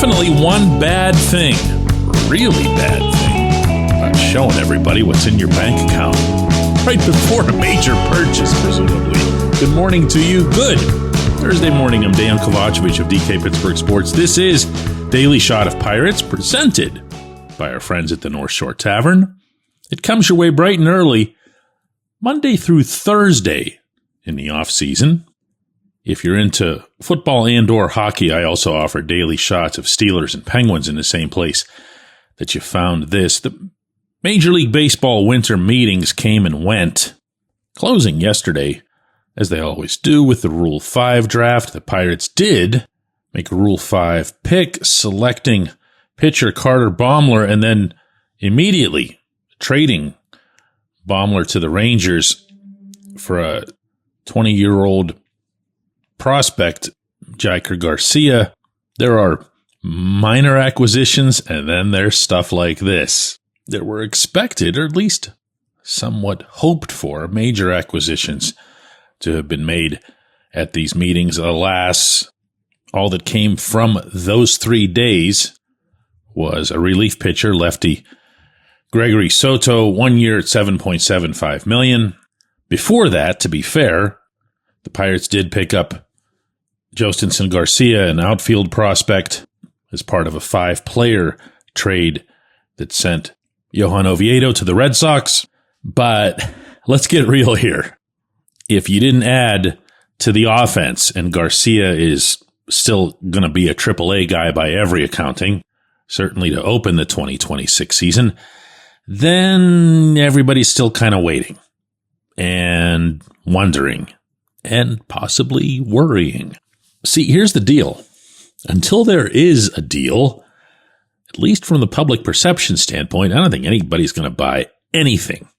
definitely one bad thing, really bad thing, about showing everybody what's in your bank account right before a major purchase, presumably. Good morning to you. Good Thursday morning. I'm Dejan Kovacevic of DK Pittsburgh Sports. This is Daily Shot of Pirates, presented by our friends at the North Shore Tavern. It comes your way bright and early, Monday through Thursday in the off-season. If you're into football and or hockey, I also offer daily shots of Steelers and Penguins in the same place that you found this. The Major League Baseball winter meetings came and went, closing yesterday, as they always do with the Rule 5 draft. The Pirates did make a Rule 5 pick, selecting pitcher Carter Baumler, and then immediately trading Baumler to the Rangers for a 20-year-old prospect, Jaiker Garcia. There are minor acquisitions, and then there's stuff like this. There were expected, or at least somewhat hoped for, major acquisitions to have been made at these meetings. Alas, all that came from those 3 days was a relief pitcher, lefty Gregory Soto, 1 year at $7.75 million. Before that, to be fair, the Pirates did pick up Jostinson Garcia, an outfield prospect, as part of a 5-player trade that sent Johan Oviedo to the Red Sox. But let's get real here. If you didn't add to the offense, and Garcia is still going to be a AAA guy by every accounting, certainly to open the 2026 season, then everybody's still kind of waiting and wondering and possibly worrying. See, here's the deal. Until there is a deal, at least from the public perception standpoint, I don't think anybody's going to buy anything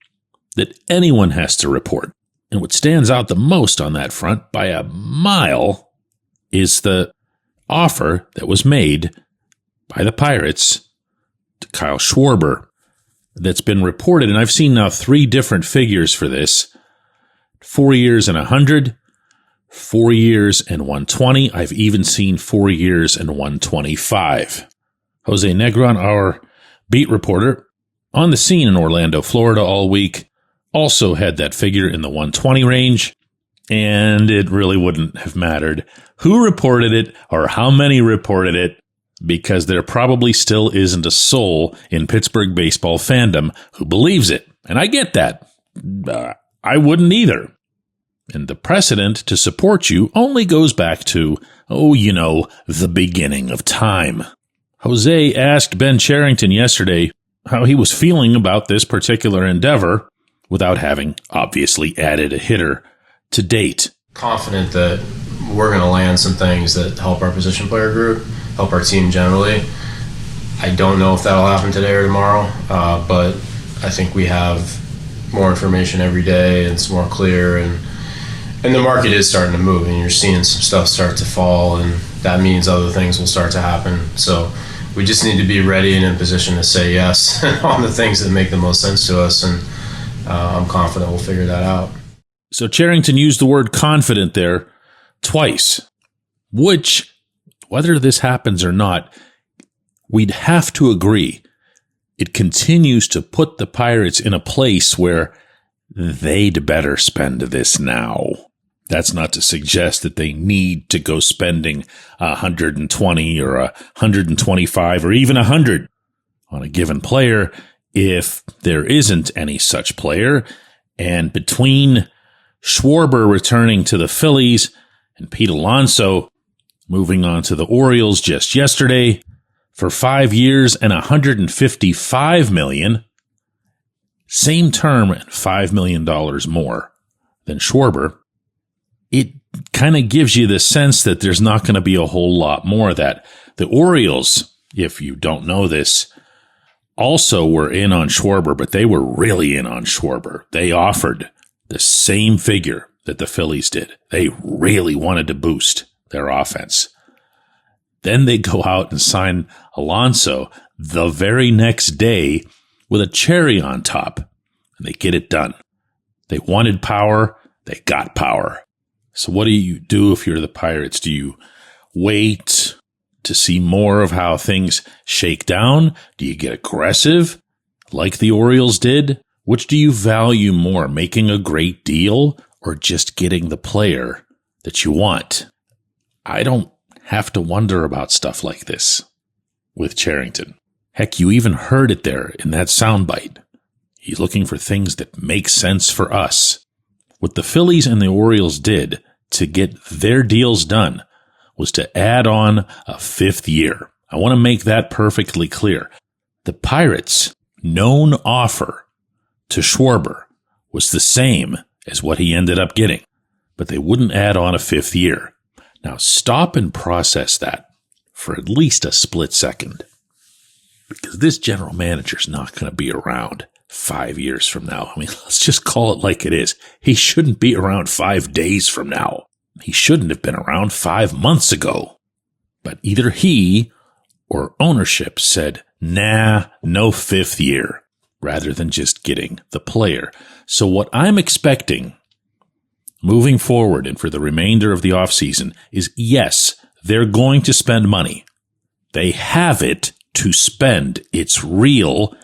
that anyone has to report. And what stands out the most on that front by a mile is the offer that was made by the Pirates to Kyle Schwarber that's been reported. And I've seen now 3 different figures for this: 4 years and 100, 4 years and 120. I've even seen 4 years and 125. Jose Negron, our beat reporter on the scene in Orlando, Florida all week, also had that figure in the 120 range, and it really wouldn't have mattered who reported it or how many reported it, because there probably still isn't a soul in Pittsburgh baseball fandom who believes it. And I get that. I wouldn't either. And the precedent to support you only goes back to, the beginning of time. Jose asked Ben Cherington yesterday how he was feeling about this particular endeavor without having, obviously, added a hitter to date. Confident that we're going to land some things that help our position player group, help our team generally. I don't know if that'll happen today or tomorrow, but I think we have more information every day, and it's more clear, and the market is starting to move, and you're seeing some stuff start to fall, and that means other things will start to happen. So we just need to be ready and in position to say yes on the things that make the most sense to us, and I'm confident we'll figure that out. So Cherington used the word confident there twice, which, whether this happens or not, we'd have to agree it continues to put the Pirates in a place where they'd better spend this now. That's not to suggest that they need to go spending 120 or 125 or even 100 on a given player if there isn't any such player. And between Schwarber returning to the Phillies and Pete Alonso moving on to the Orioles just yesterday for 5 years and $155 million, same term and $5 million more than Schwarber, it kind of gives you the sense that there's not going to be a whole lot more of that. The Orioles, if you don't know this, also were in on Schwarber, but they were really in on Schwarber. They offered the same figure that the Phillies did. They really wanted to boost their offense. Then they go out and sign Alonso the very next day with a cherry on top, and they get it done. They wanted power. They got power. So what do you do if you're the Pirates? Do you wait? to see more of how things shake down? Do you get aggressive like the Orioles did? Which do you value more, making a great deal or just getting the player that you want? I don't have to wonder about stuff like this with Cherington. Heck, you even heard it there in that soundbite. He's looking for things that make sense for us. What the Phillies and the Orioles did to get their deals done was to add on a 5th year. I want to make that perfectly clear. The Pirates' known offer to Schwarber was the same as what he ended up getting, but they wouldn't add on a 5th year. Now stop and process that for at least a split second, because this general manager's not going to be around 5 years from now. I mean, let's just call it like it is. He shouldn't be around 5 days from now. He shouldn't have been around 5 months ago. But either he or ownership said, nah, no 5th year, rather than just getting the player. So what I'm expecting moving forward and for the remainder of the offseason is, yes, they're going to spend money. They have it to spend. It's real.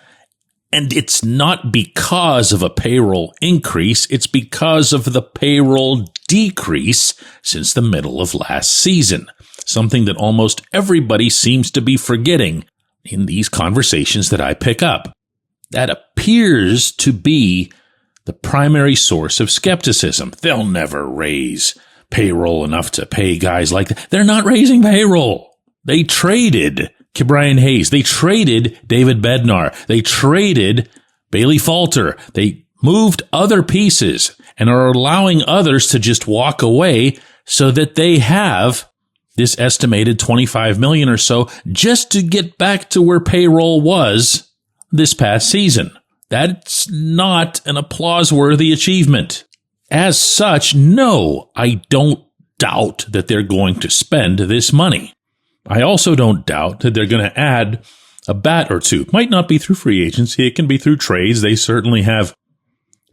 And it's not because of a payroll increase. It's because of the payroll decrease since the middle of last season. Something that almost everybody seems to be forgetting in these conversations that I pick up. That appears to be the primary source of skepticism. They'll never raise payroll enough to pay guys like that. They're not raising payroll. They traded Brian Hayes. They traded David Bednar. They traded Bailey Falter. They moved other pieces and are allowing others to just walk away so that they have this estimated $25 million or so just to get back to where payroll was this past season. That's not an applause-worthy achievement. As such, no, I don't doubt that they're going to spend this money. I also don't doubt that they're going to add a bat or two. Might not be through free agency. It can be through trades. They certainly have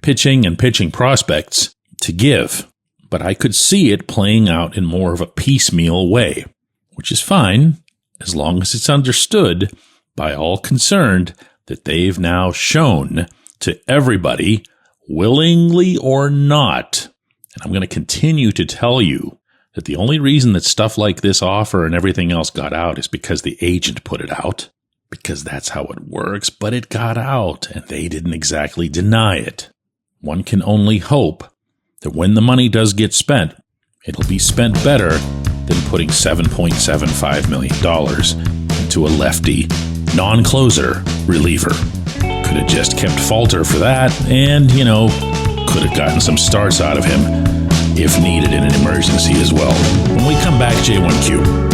pitching and pitching prospects to give. But I could see it playing out in more of a piecemeal way, which is fine as long as it's understood by all concerned that they've now shown to everybody, willingly or not, and I'm going to continue to tell you that the only reason that stuff like this offer and everything else got out is because the agent put it out, because that's how it works, but it got out, and they didn't exactly deny it. One can only hope that when the money does get spent, it'll be spent better than putting $7.75 million into a lefty, non-closer reliever. Could have just kept Falter for that and, could have gotten some starts out of him if needed in an emergency as well. When we come back, J1Q.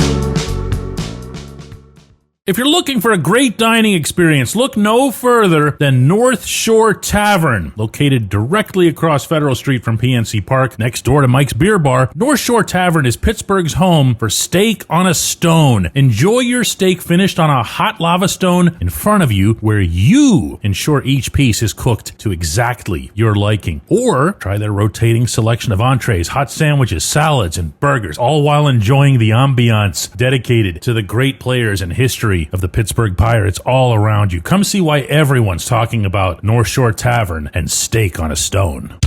If you're looking for a great dining experience, look no further than North Shore Tavern, located directly across Federal Street from PNC Park, next door to Mike's Beer Bar. North Shore Tavern is Pittsburgh's home for steak on a stone. Enjoy your steak finished on a hot lava stone in front of you, where you ensure each piece is cooked to exactly your liking. Or try their rotating selection of entrees, hot sandwiches, salads, and burgers, all while enjoying the ambiance dedicated to the great players and history of the Pittsburgh Pirates all around you. Come see why everyone's talking about North Shore Tavern and steak on a stone.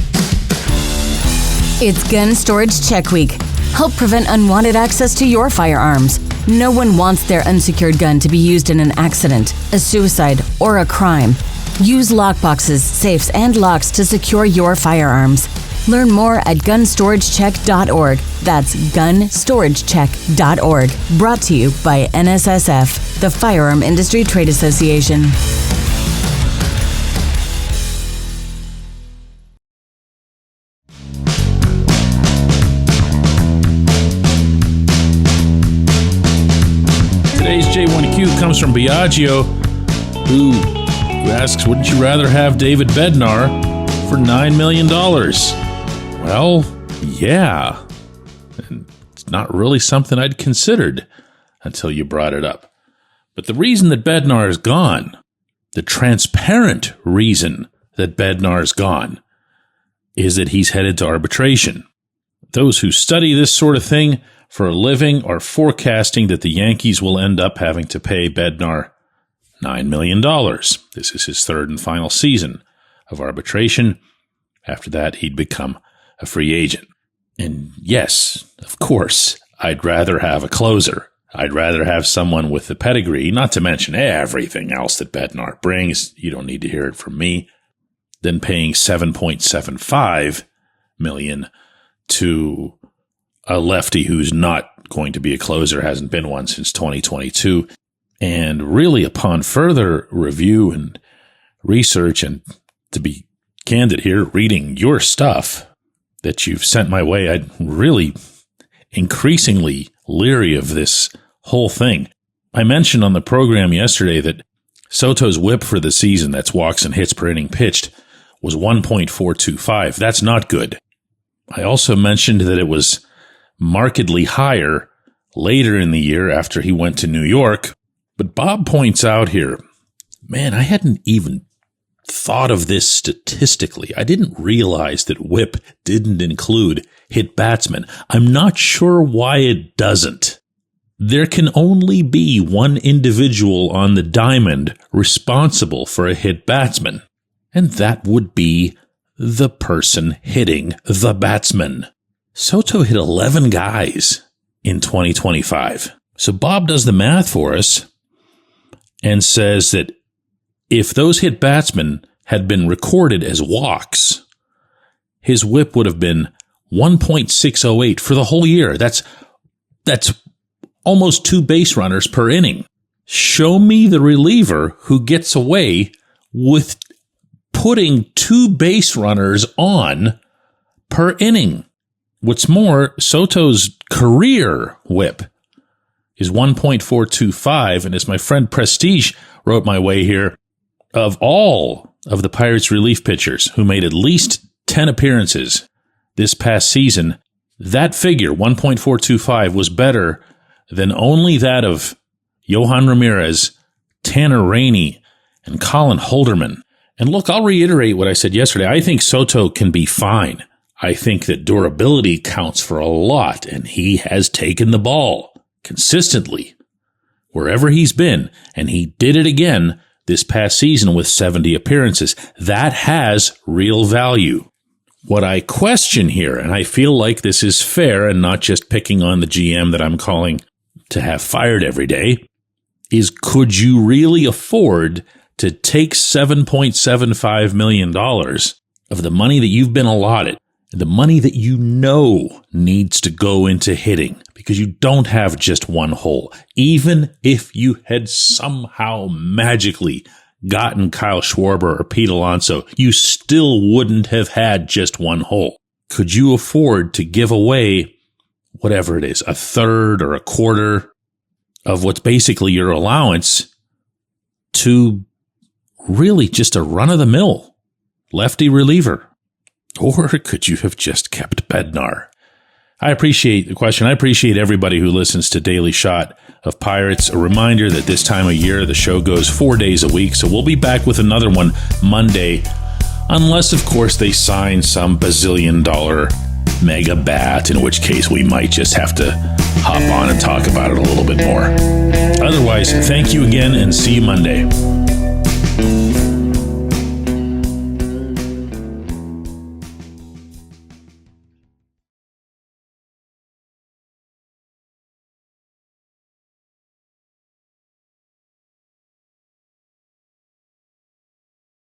It's Gun Storage Check Week. Help prevent unwanted access to your firearms. No one wants their unsecured gun to be used in an accident, a suicide, or a crime. Use lockboxes, safes, and locks to secure your firearms. Learn more at gunstoragecheck.org. That's gunstoragecheck.org. Brought to you by NSSF, the Firearm Industry Trade Association. Today's J1Q comes from Biagio, who asks, wouldn't you rather have David Bednar for $9 million? Well, yeah. And it's not really something I'd considered until you brought it up. But the reason that Bednar is gone, the transparent reason that Bednar is gone, is that he's headed to arbitration. Those who study this sort of thing for a living are forecasting that the Yankees will end up having to pay Bednar $9 million. This is his third and final season of arbitration. After that, he'd become a free agent. And yes, of course, I'd rather have a closer. I'd rather have someone with the pedigree, not to mention everything else that Bednar brings. You don't need to hear it from me. Than paying $7.75 million to a lefty who's not going to be a closer, hasn't been one since 2022. And really, upon further review and research, and to be candid here, reading your stuff that you've sent my way, I'm really increasingly leery of this whole thing. I mentioned on the program yesterday that Soto's whip for the season, that's walks and hits per inning pitched, was 1.425. That's not good. I also mentioned that it was markedly higher later in the year after he went to New York. But Bob points out here, man, I hadn't even thought of this statistically. I didn't realize that whip didn't include hit batsmen. I'm not sure why it doesn't. There can only be one individual on the diamond responsible for a hit batsman. And that would be the person hitting the batsman. Soto hit 11 guys in 2025. So Bob does the math for us and says that if those hit batsmen had been recorded as walks, his whip would have been 1.608 for the whole year. That's almost 2 base runners per inning. Show me the reliever who gets away with putting 2 base runners on per inning. What's more, Soto's career whip is 1.425, and as my friend Prestige wrote my way here, of all of the Pirates relief pitchers who made at least 10 appearances this past season, that figure, 1.425, was better than only that of Yohan Ramirez, Tanner Rainey, and Colin Holderman. And look, I'll reiterate what I said yesterday. I think Soto can be fine. I think that durability counts for a lot, and he has taken the ball consistently wherever he's been, and he did it again this past season with 70 appearances. That has real value. What I question here, and I feel like this is fair and not just picking on the GM that I'm calling to have fired every day, is could you really afford to take $7.75 million of the money that you've been allotted, the money that you know needs to go into hitting, because you don't have just one hole. Even if you had somehow magically gotten Kyle Schwarber or Pete Alonso, you still wouldn't have had just one hole. Could you afford to give away whatever it is, a third or a quarter of what's basically your allowance to really just a run-of-the-mill lefty reliever? Or could you have just kept Bednar? I appreciate the question. I appreciate everybody who listens to Daily Shot of Pirates. A reminder that this time of year, the show goes 4 days a week, so we'll be back with another one Monday, unless, of course, they sign some bazillion-dollar mega bat, in which case we might just have to hop on and talk about it a little bit more. Otherwise, thank you again, and see you Monday.